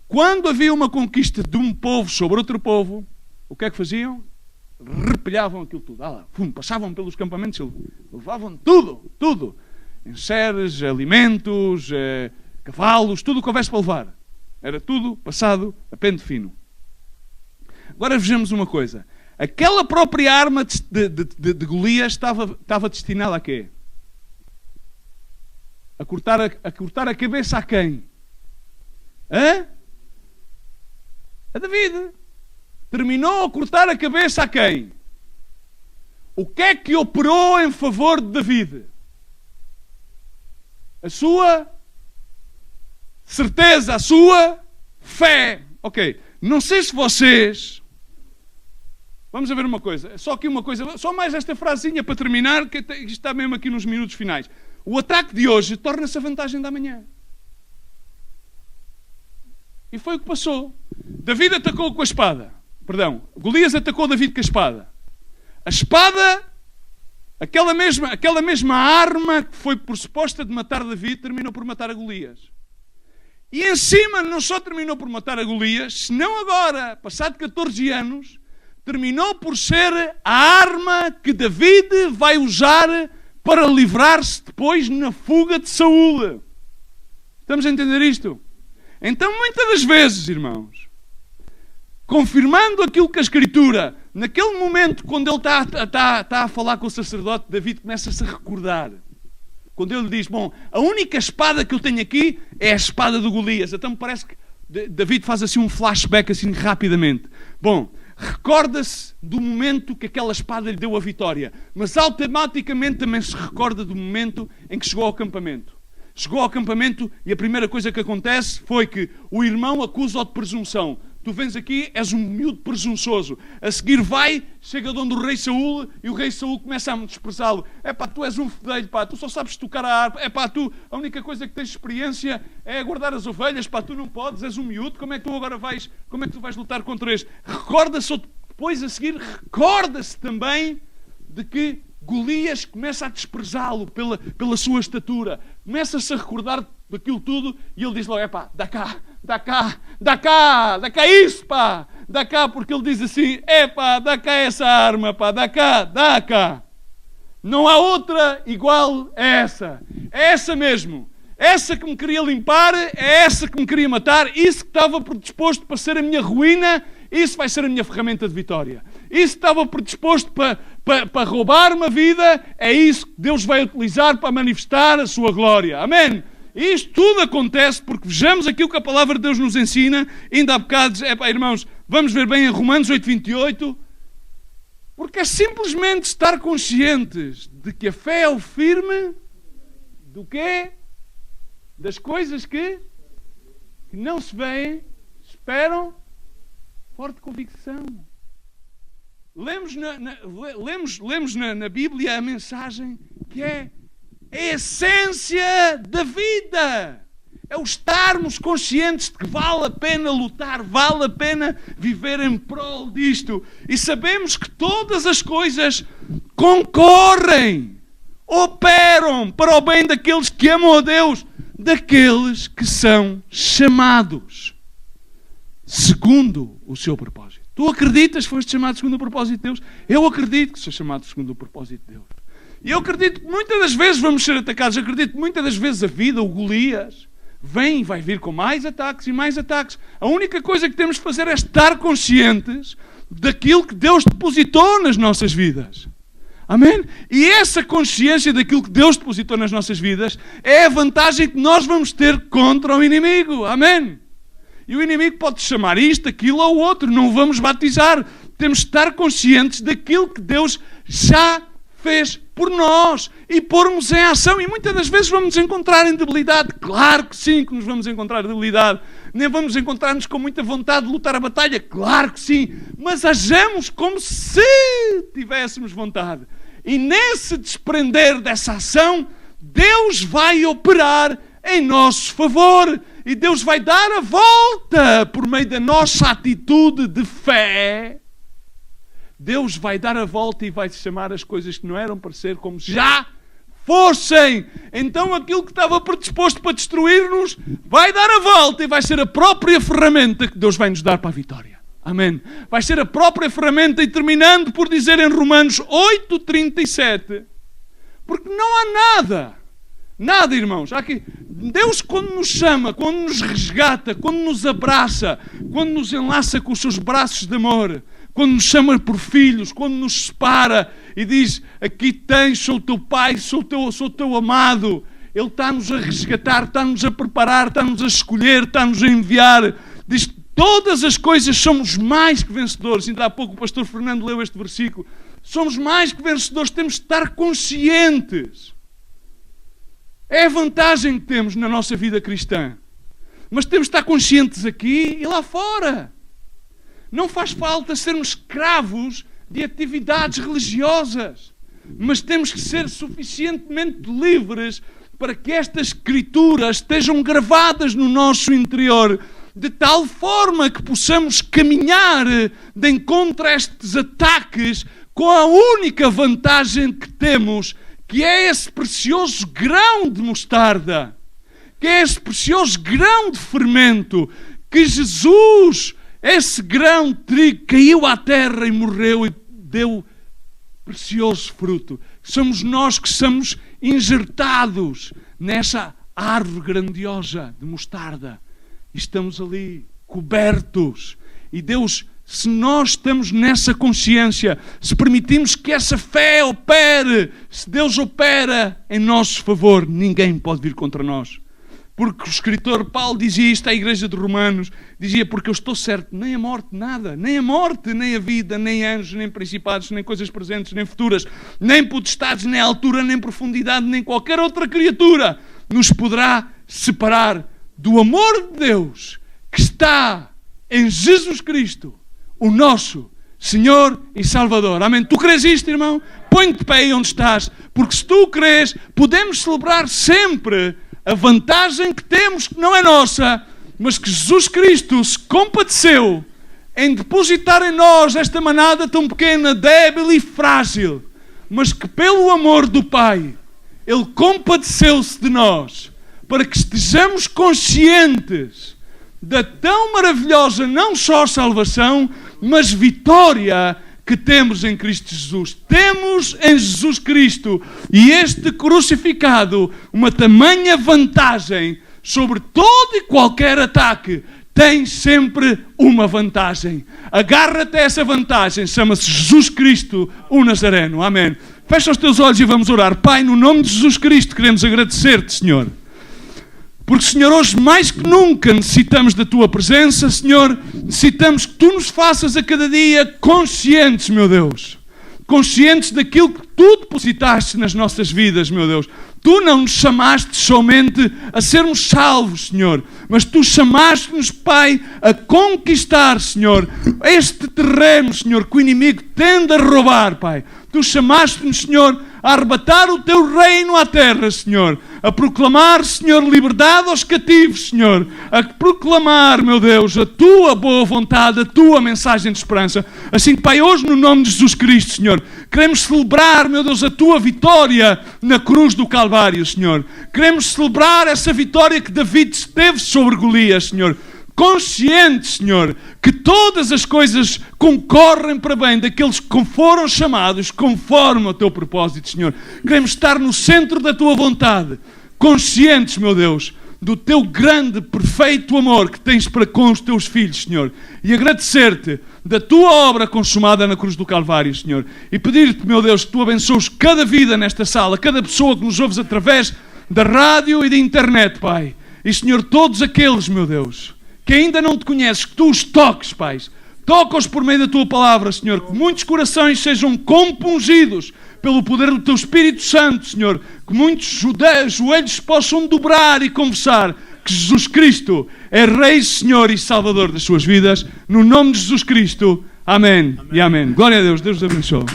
S2: quando havia uma conquista de um povo sobre outro povo, o que é que faziam? Repelhavam aquilo tudo. Passavam pelos campamentos e levavam tudo. Enseres, alimentos, cavalos, tudo o que houvesse para levar. Era tudo passado a pente fino. Agora vejamos uma coisa. Aquela própria arma de Golias estava destinada a quê? A cortar a cabeça a quem? A David. Terminou a cortar a cabeça a quem? O que é que operou em favor de David? A sua certeza, a sua fé. Ok, não sei se vocês... Vamos a ver uma coisa, só aqui uma coisa, só mais esta frasinha para terminar, que isto está mesmo aqui nos minutos finais. O ataque de hoje torna-se a vantagem da manhã. E foi o que passou. David atacou com a espada. Golias atacou David com a espada. A espada, aquela mesma arma que foi por suposta de matar David, terminou por matar a Golias. E em cima não só terminou por matar a Golias, senão agora, passado 14 anos, terminou por ser a arma que David vai usar para livrar-se depois na fuga de Saúl. Estamos a entender isto? Então, muitas das vezes, irmãos, confirmando aquilo que a Escritura, naquele momento, quando ele está a falar com o sacerdote, David começa-se a recordar. Quando ele diz, a única espada que eu tenho aqui é a espada de Golias. Então parece que David faz assim um flashback assim rapidamente. Recorda-se do momento que aquela espada lhe deu a vitória, mas automaticamente também se recorda do momento em que chegou ao acampamento. Chegou ao acampamento e a primeira coisa que acontece foi que o irmão acusa-o de presunção. Tu vens aqui, és um miúdo presunçoso. A seguir chega de onde o rei Saúl, e o rei Saúl começa a desprezá-lo. Tu és um fedelho, tu só sabes tocar a harpa. A única coisa que tens experiência é guardar as ovelhas, tu não podes, és um miúdo, como é que tu vais lutar contra este? Recorda-se, depois a seguir, recorda-se também de que Golias começa a desprezá-lo pela sua estatura. Começa-se a recordar daquilo tudo e ele diz logo, dá cá isso, dá cá, porque ele diz assim, dá cá essa arma, dá cá. Não há outra igual a essa. É essa mesmo. essa que me queria limpar, é essa que me queria matar, isso que estava predisposto para ser a minha ruína, isso vai ser a minha ferramenta de vitória. Isso que estava predisposto para roubar-me a vida, é isso que Deus vai utilizar para manifestar a sua glória. Amém? E isto tudo acontece porque vejamos aquilo que a palavra de Deus nos ensina. Ainda há bocado, irmãos, vamos ver bem em Romanos 8:28. Porque é simplesmente estar conscientes de que a fé é o firme do quê? Das coisas que não se veem, esperam, forte convicção. Lemos na Bíblia a mensagem que é a essência da vida. É o estarmos conscientes de que vale a pena lutar, vale a pena viver em prol disto. E sabemos que todas as coisas concorrem, operam para o bem daqueles que amam a Deus, daqueles que são chamados segundo o seu propósito. Tu acreditas que foste chamado segundo o propósito de Deus? Eu acredito que sou chamado segundo o propósito de Deus. E eu acredito que muitas das vezes vamos ser atacados. Eu acredito que muitas das vezes a vida, o Golias, vem e vai vir com mais ataques e mais ataques. A única coisa que temos de fazer é estar conscientes daquilo que Deus depositou nas nossas vidas. Amém? E essa consciência daquilo que Deus depositou nas nossas vidas é a vantagem que nós vamos ter contra o inimigo. Amém? E o inimigo pode chamar isto, aquilo ou outro. Não o vamos batizar. Temos de estar conscientes daquilo que Deus já fez por nós e pormos em ação. E muitas das vezes vamos nos encontrar em debilidade. Claro que sim que nos vamos encontrar em debilidade. Nem vamos encontrar-nos com muita vontade de lutar a batalha. Claro que sim. Mas hajamos como se tivéssemos vontade. E nesse desprender dessa ação, Deus vai operar em nosso favor. E Deus vai dar a volta por meio da nossa atitude de fé. Deus vai dar a volta e vai chamar as coisas que não eram para ser como já fossem. Então aquilo que estava predisposto para destruir-nos vai dar a volta e vai ser a própria ferramenta que Deus vai nos dar para a vitória. Amém? Vai ser a própria ferramenta. E terminando por dizer em Romanos 8:37, porque não há nada, irmãos. Aqui, Deus, quando nos chama, quando nos resgata, quando nos abraça, quando nos enlaça com os seus braços de amor, quando nos chama por filhos, quando nos separa e diz: aqui tens, sou o teu pai, sou o teu amado. Ele está-nos a resgatar, está-nos a preparar, está-nos a escolher, está-nos a enviar. Diz que todas as coisas somos mais que vencedores. Ainda há pouco o pastor Fernando leu este versículo. Somos mais que vencedores, temos de estar conscientes. É a vantagem que temos na nossa vida cristã. Mas temos de estar conscientes aqui e lá fora. Não faz falta sermos escravos de atividades religiosas, mas temos que ser suficientemente livres para que estas escrituras estejam gravadas no nosso interior, de tal forma que possamos caminhar de encontro a estes ataques com a única vantagem que temos, que é esse precioso grão de mostarda, que é esse precioso grão de fermento, que Jesus, esse grão de trigo, caiu à terra e morreu e deu precioso fruto. Somos nós que somos injertados nessa árvore grandiosa de mostarda. E estamos ali, cobertos. E Deus, se nós estamos nessa consciência, se permitimos que essa fé opere, se Deus opera em nosso favor, ninguém pode vir contra nós. Porque o escritor Paulo dizia isto à igreja de Romanos, dizia: porque eu estou certo, nem a morte, nada, nem a morte, nem a vida, nem anjos, nem principados, nem coisas presentes, nem futuras, nem potestades, nem altura, nem profundidade, nem qualquer outra criatura nos poderá separar do amor de Deus que está em Jesus Cristo, o nosso Senhor e Salvador. Amém? Tu crês isto, irmão? Põe-te de pé aí onde estás, porque se tu crês, podemos celebrar sempre a vantagem que temos, que não é nossa, mas que Jesus Cristo se compadeceu em depositar em nós esta manada tão pequena, débil e frágil, mas que pelo amor do Pai, Ele compadeceu-se de nós, para que estejamos conscientes da tão maravilhosa, não só salvação, mas vitória que temos em Cristo Jesus. Temos em Jesus Cristo e este crucificado uma tamanha vantagem sobre todo e qualquer ataque. Tem sempre uma vantagem. Agarra-te a essa vantagem. Chama-se Jesus Cristo, o Nazareno. Amém. Fecha os teus olhos e vamos orar. Pai, no nome de Jesus Cristo, queremos agradecer-te, Senhor. Porque, Senhor, hoje mais que nunca necessitamos da Tua presença, Senhor. Necessitamos que Tu nos faças a cada dia conscientes, meu Deus. Conscientes daquilo que Tu depositaste nas nossas vidas, meu Deus. Tu não nos chamaste somente a sermos salvos, Senhor, mas Tu chamaste-nos, Pai, a conquistar, Senhor, este terreno, Senhor, que o inimigo tende a roubar, Pai. Tu chamaste-nos, Senhor, a arrebatar o Teu reino à terra, Senhor, a proclamar, Senhor, liberdade aos cativos, Senhor, a proclamar, meu Deus, a Tua boa vontade, a Tua mensagem de esperança. Assim, Pai, hoje, no nome de Jesus Cristo, Senhor, queremos celebrar, meu Deus, a Tua vitória na cruz do Calvário, Senhor. Queremos celebrar essa vitória que David teve sobre Golias, Senhor. Conscientes, Senhor, que todas as coisas concorrem para bem daqueles que foram chamados conforme o Teu propósito, Senhor. Queremos estar no centro da Tua vontade. Conscientes, meu Deus, do Teu grande, perfeito amor que tens para com os Teus filhos, Senhor. E agradecer-te da Tua obra consumada na cruz do Calvário, Senhor. E pedir-te, meu Deus, que Tu abençoes cada vida nesta sala, cada pessoa que nos ouves através da rádio e da internet, Pai. E, Senhor, todos aqueles, meu Deus, que ainda não Te conheces, que Tu os toques, Pai. Toca-os por meio da Tua palavra, Senhor. Que muitos corações sejam compungidos pelo poder do Teu Espírito Santo, Senhor. Que muitos joelhos possam dobrar e confessar que Jesus Cristo é Rei, Senhor e Salvador das suas vidas. No nome de Jesus Cristo. Amém. E amém. Glória a Deus. Deus os abençoe.